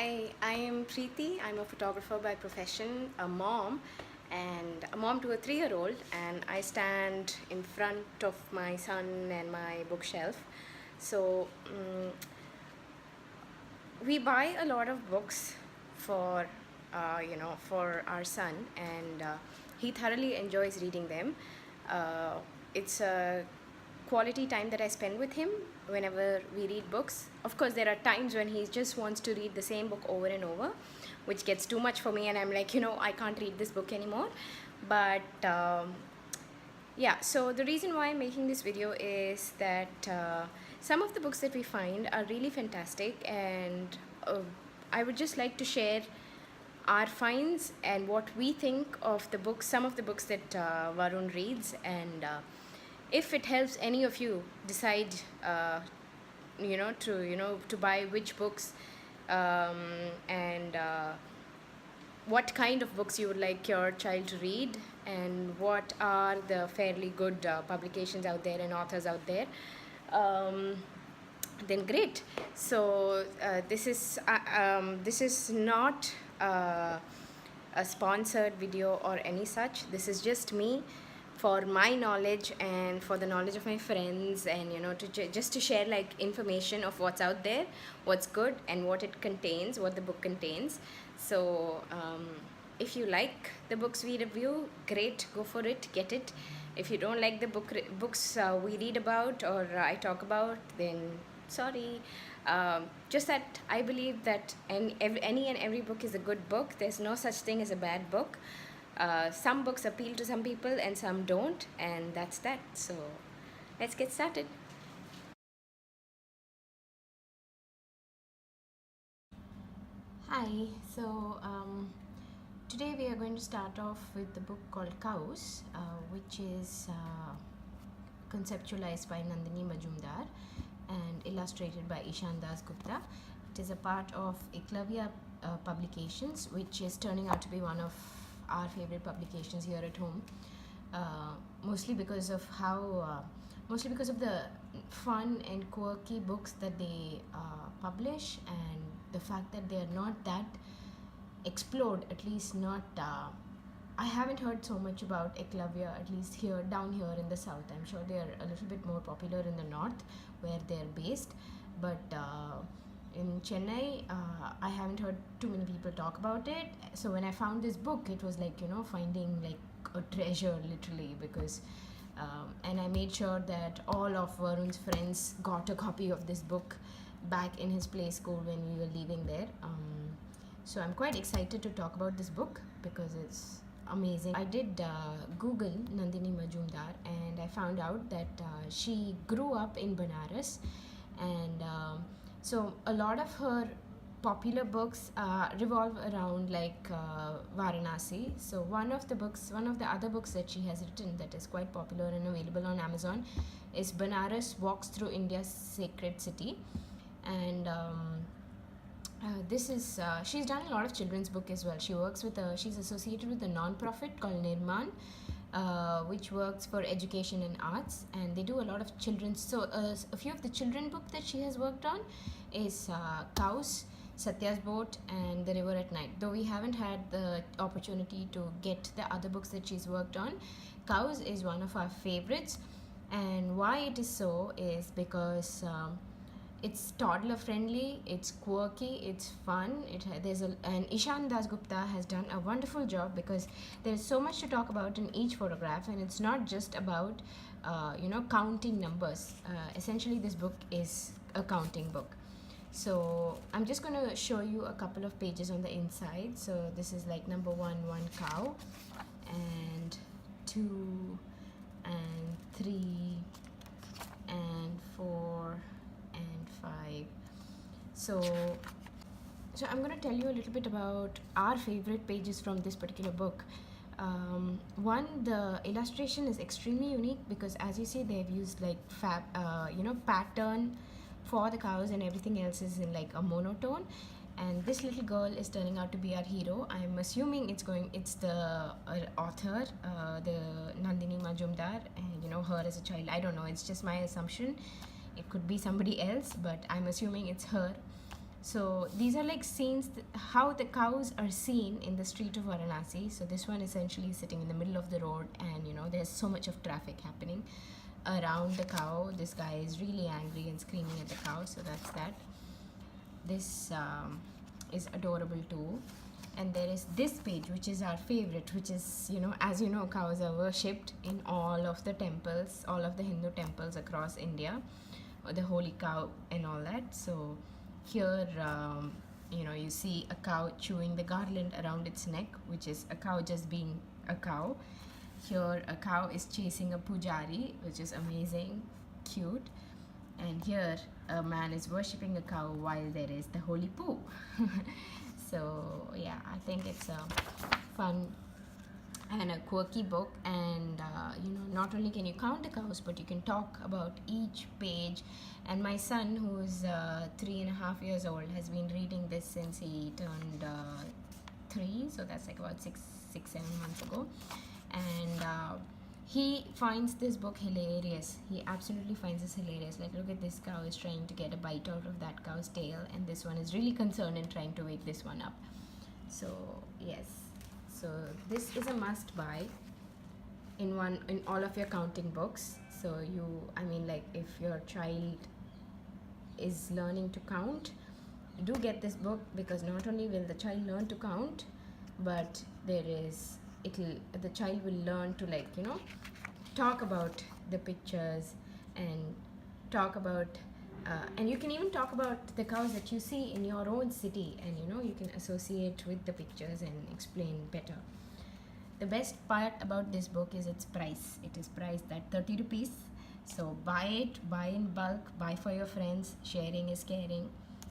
I am Preethi. I'm a photographer by profession, a mom, and a mom to a 3-year-old. And I stand in front of my son and my bookshelf. So we buy a lot of books for, for our son, and he thoroughly enjoys reading them. It's a quality time that I spend with him whenever we read books. Of course, there are times when he just wants to read the same book over and over, which gets too much for me, and I'm like, I can't read this book anymore. But yeah, so the reason why I'm making this video is that some of the books that we find are really fantastic, and I would just like to share our finds and what we think of the books, some of the books that Varun reads, and if it helps any of you decide to buy which books, and what kind of books you would like your child to read, and what are the fairly good publications out there and authors out there, then great. So this is not a sponsored video or any such. This is just me, for my knowledge and for the knowledge of my friends, and just to share like information of what's out there, what's good, and what it contains, what the book contains. So if you like the books we review, great, go for it, get it. If you don't like the books we read about or I talk about, then sorry. Just that I believe that any and every book is a good book. There's no such thing as a bad book. Some books appeal to some people and some don't, and that's that. So let's get started. Hi, so today we are going to start off with the book called Cows, which is conceptualized by Nandini Majumdar and illustrated by Ishaan Dasgupta. It is a part of EKLAVYA publications, which is turning out to be one of our favorite publications here at home, mostly because of the fun and quirky books that they publish, and the fact that they are not that explored, at least not I haven't heard so much about EKLAVYA, at least down here in the south. I'm sure they are a little bit more popular in the north where they're based, but in Chennai, I haven't heard too many people talk about it. So when I found this book, it was like, finding like a treasure, literally, because and I made sure that all of Varun's friends got a copy of this book back in his play school when we were leaving there. So I'm quite excited to talk about this book because it's amazing. I did Google Nandini Majumdar, and I found out that she grew up in Banaras, and so a lot of her popular books revolve around like Varanasi. So one of the other books that she has written that is quite popular and available on Amazon is Banaras Walks Through India's Sacred City, and this is she's done a lot of children's book as well. She's associated with a non-profit called Nirman, which works for education and arts, and they do a lot of children's. So a few of the children book that she has worked on is Cows, Satya's Boat, and The River at Night. Though we haven't had the opportunity to get the other books that she's worked on, Cows is one of our favorites. And why it is so is because it's toddler friendly, it's quirky, it's fun. And Ishaan Dasgupta has done a wonderful job because there's so much to talk about in each photograph, and it's not just about counting numbers. Essentially, this book is a counting book. So I'm just going to show you a couple of pages on the inside. So this is like number 1 cow, and 2 and 3 and 4 and 5. So I'm going to tell you a little bit about our favorite pages from this particular book. One, the illustration is extremely unique because, as you see, they've used like pattern for the cows, and everything else is in like a monotone. And this little girl is turning out to be our hero. I'm assuming it's the author, the Nandini Majumdar, and her as a child. I don't know, it's just my assumption. It could be somebody else, but I'm assuming it's her. So these are like scenes how the cows are seen in the street of Varanasi. So this one essentially is sitting in the middle of the road, and there's so much of traffic happening around the cow. This guy is really angry and screaming at the cow. So that's that. This is adorable too. And there is this page, which is our favorite, which is, as cows are worshipped in all of the temples, all of the Hindu temples across India, or the holy cow and all that. So here, you see a cow chewing the garland around its neck, which is a cow just being a cow. Here, a cow is chasing a pujari, which is amazing, cute. And here, a man is worshipping a cow while there is the holy poo. So yeah, I think it's a fun and a quirky book, and not only can you count the cows, but you can talk about each page. And my son, who's 3.5 years old, has been reading this since he turned 3, so that's like about 7 months ago. And he finds this book hilarious. He absolutely finds this hilarious. Like, look at this cow is trying to get a bite out of that cow's tail, and this one is really concerned and trying to wake this one up. So yes, so this is a must buy in all of your counting books. So if your child is learning to count, do get this book, because not only will the child learn to count, but the child will learn to talk about the pictures, and talk about and you can even talk about the cows that you see in your own city, and you can associate with the pictures and explain better. The best part about this book is its price. It is priced at 30 rupees. So buy it, buy in bulk, buy for your friends. Sharing is caring.